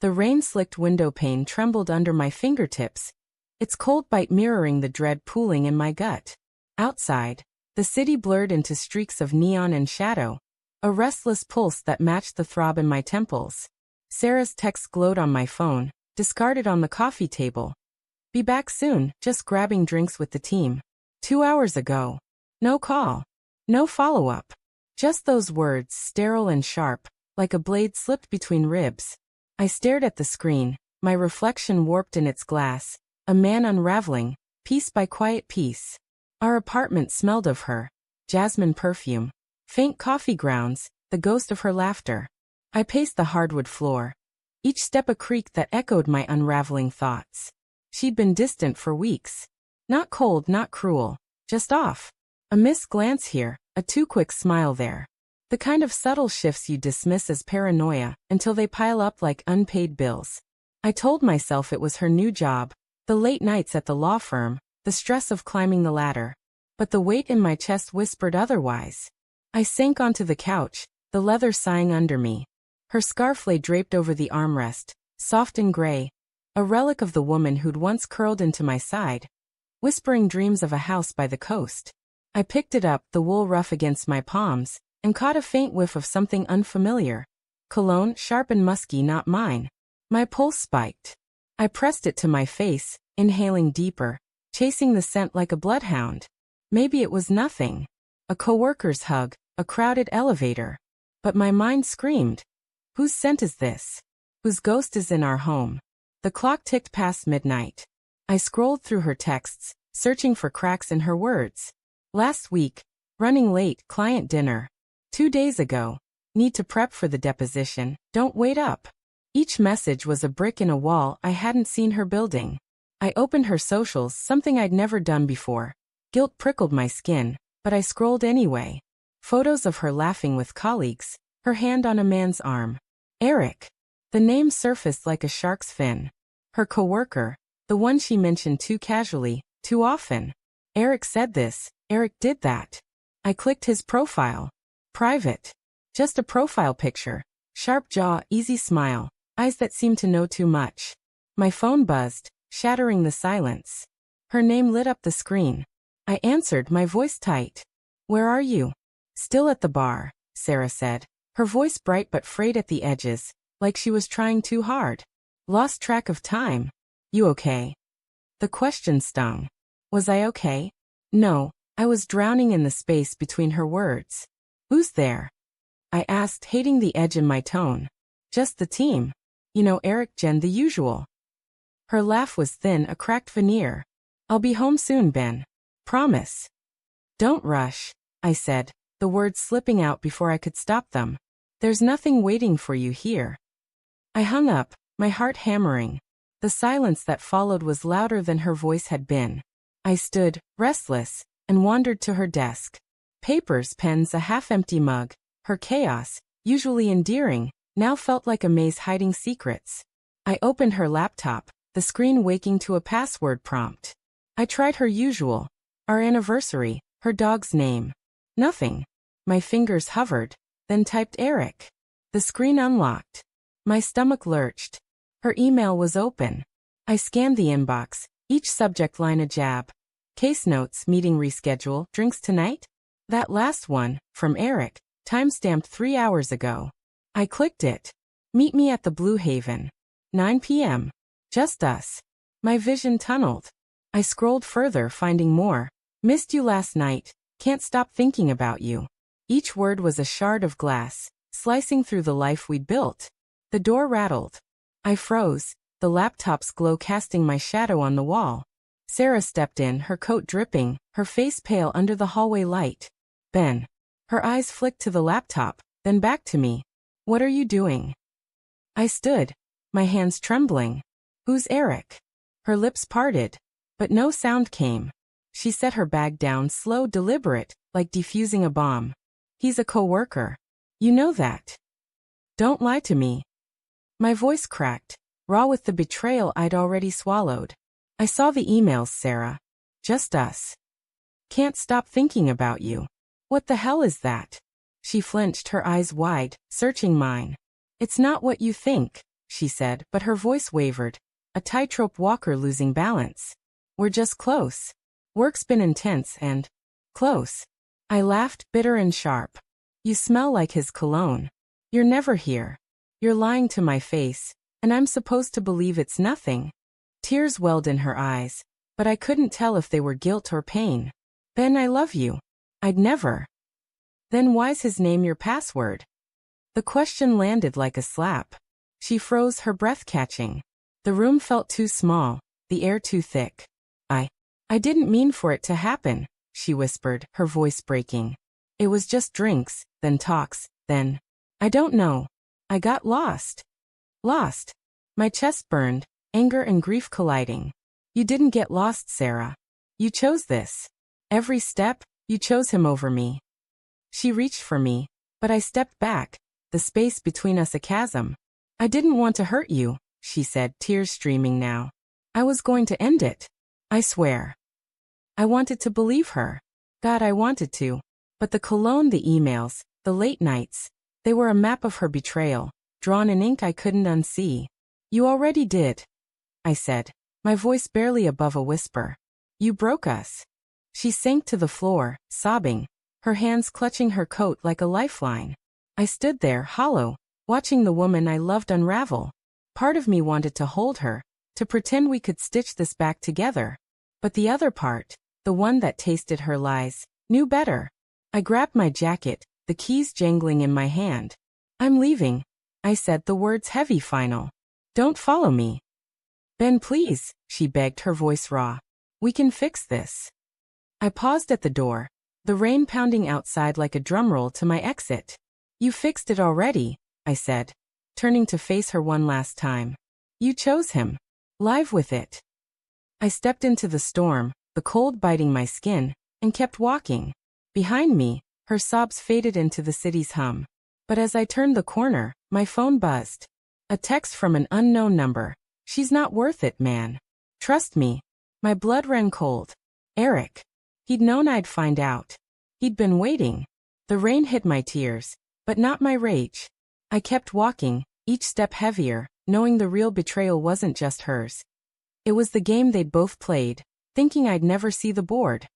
The rain-slicked window pane trembled under my fingertips, its cold bite mirroring the dread pooling in my gut. Outside, the city blurred into streaks of neon and shadow, a restless pulse that matched the throb in my temples. Sarah's text glowed on my phone, discarded on the coffee table. Be back soon, just grabbing drinks with the team. 2 hours ago. No call. No follow-up. Just those words, sterile and sharp, like a blade slipped between ribs. I stared at the screen, my reflection warped in its glass, a man unraveling, piece by quiet piece. Our apartment smelled of her. Jasmine perfume. Faint coffee grounds, the ghost of her laughter. I paced the hardwood floor. Each step a creak that echoed my unraveling thoughts. She'd been distant for weeks. Not cold, not cruel. Just off. A missed glance here, a too quick smile there. The kind of subtle shifts you dismiss as paranoia until they pile up like unpaid bills. I told myself it was her new job, the late nights at the law firm, the stress of climbing the ladder. But the weight in my chest whispered otherwise. I sank onto the couch, the leather sighing under me. Her scarf lay draped over the armrest, soft and gray, a relic of the woman who'd once curled into my side, whispering dreams of a house by the coast. I picked it up, the wool rough against my palms, and caught a faint whiff of something unfamiliar. Cologne, sharp and musky, not mine. My pulse spiked. I pressed it to my face, inhaling deeper, chasing the scent like a bloodhound. Maybe it was nothing. A coworker's hug, a crowded elevator. But my mind screamed. Whose scent is this? Whose ghost is in our home? The clock ticked past midnight. I scrolled through her texts, searching for cracks in her words. Last week, running late, client dinner. 2 days ago, need to prep for the deposition, don't wait up. Each message was a brick in a wall I hadn't seen her building. I opened her socials, something I'd never done before. Guilt prickled my skin, but I scrolled anyway. Photos of her laughing with colleagues, her hand on a man's arm. Eric. The name surfaced like a shark's fin. Her coworker, the one she mentioned too casually, too often. Eric said this, Eric did that. I clicked his profile. Private. Just a profile picture. Sharp jaw, easy smile, eyes that seemed to know too much. My phone buzzed, shattering the silence. Her name lit up the screen. I answered, my voice tight. Where are you? Still at the bar, Sarah said, her voice bright but frayed at the edges, like she was trying too hard. Lost track of time. You okay? The question stung. Was I okay? No, I was drowning in the space between her words. Who's there? I asked, hating the edge in my tone. Just the team. You know, Eric, Jen, the usual. Her laugh was thin, a cracked veneer. I'll be home soon, Ben. Promise. Don't rush, I said, the words slipping out before I could stop them. There's nothing waiting for you here. I hung up, my heart hammering. The silence that followed was louder than her voice had been. I stood, restless, and wandered to her desk. Papers, pens, a half-empty mug. Her chaos, usually endearing, now felt like a maze hiding secrets. I opened her laptop, the screen waking to a password prompt. I tried her usual. Our anniversary, her dog's name. Nothing. My fingers hovered, then typed Eric. The screen unlocked. My stomach lurched. Her email was open. I scanned the inbox, each subject line a jab. Case notes, meeting reschedule, drinks tonight? That last one, from Eric, timestamped 3 hours ago. I clicked it. Meet me at the Blue Haven. 9 p.m. Just us. My vision tunneled. I scrolled further, finding more. Missed you last night. Can't stop thinking about you. Each word was a shard of glass, slicing through the life we'd built. The door rattled. I froze, the laptop's glow casting my shadow on the wall. Sarah stepped in, her coat dripping, her face pale under the hallway light. Ben. Her eyes flicked to the laptop, then back to me. What are you doing? I stood, my hands trembling. Who's Eric? Her lips parted, but no sound came. She set her bag down, slow, deliberate, like defusing a bomb. He's a coworker. You know that. Don't lie to me. My voice cracked, raw with the betrayal I'd already swallowed. I saw the emails, Sarah. Just us. Can't stop thinking about you. What the hell is that? She flinched, her eyes wide, searching mine. It's not what you think, she said, but her voice wavered. A tightrope walker losing balance. We're just close. Work's been intense and close. I laughed, bitter and sharp. You smell like his cologne. You're never here. You're lying to my face, and I'm supposed to believe it's nothing. Tears welled in her eyes, but I couldn't tell if they were guilt or pain. Ben, I love you. I'd never. Then why's his name your password? The question landed like a slap. She froze, her breath catching. The room felt too small, the air too thick. I didn't mean for it to happen, she whispered, her voice breaking. It was just drinks, then talks, then. I don't know. I got lost. Lost. My chest burned, anger and grief colliding. You didn't get lost, Sarah. You chose this. Every step, you chose him over me. She reached for me, but I stepped back, the space between us a chasm. I didn't want to hurt you, she said, tears streaming now. I was going to end it. I swear. I wanted to believe her. God, I wanted to. But the cologne, the emails, the late nights, they were a map of her betrayal, drawn in ink I couldn't unsee. You already did, I said, my voice barely above a whisper. You broke us. She sank to the floor, sobbing, her hands clutching her coat like a lifeline. I stood there, hollow, watching the woman I loved unravel. Part of me wanted to hold her, to pretend we could stitch this back together. But the other part, the one that tasted her lies, knew better. I grabbed my jacket, the keys jangling in my hand. I'm leaving, I said, the words heavy, final. Don't follow me. Ben, please, she begged, her voice raw. We can fix this. I paused at the door, the rain pounding outside like a drumroll to my exit. You fixed it already, I said, turning to face her one last time. You chose him. Live with it. I stepped into the storm, the cold biting my skin, and kept walking. Behind me, her sobs faded into the city's hum. But as I turned the corner, my phone buzzed. A text from an unknown number. She's not worth it, man. Trust me. My blood ran cold. Eric. He'd known I'd find out. He'd been waiting. The rain hid my tears, but not my rage. I kept walking, each step heavier, knowing the real betrayal wasn't just hers. It was the game they'd both played, thinking I'd never see the board.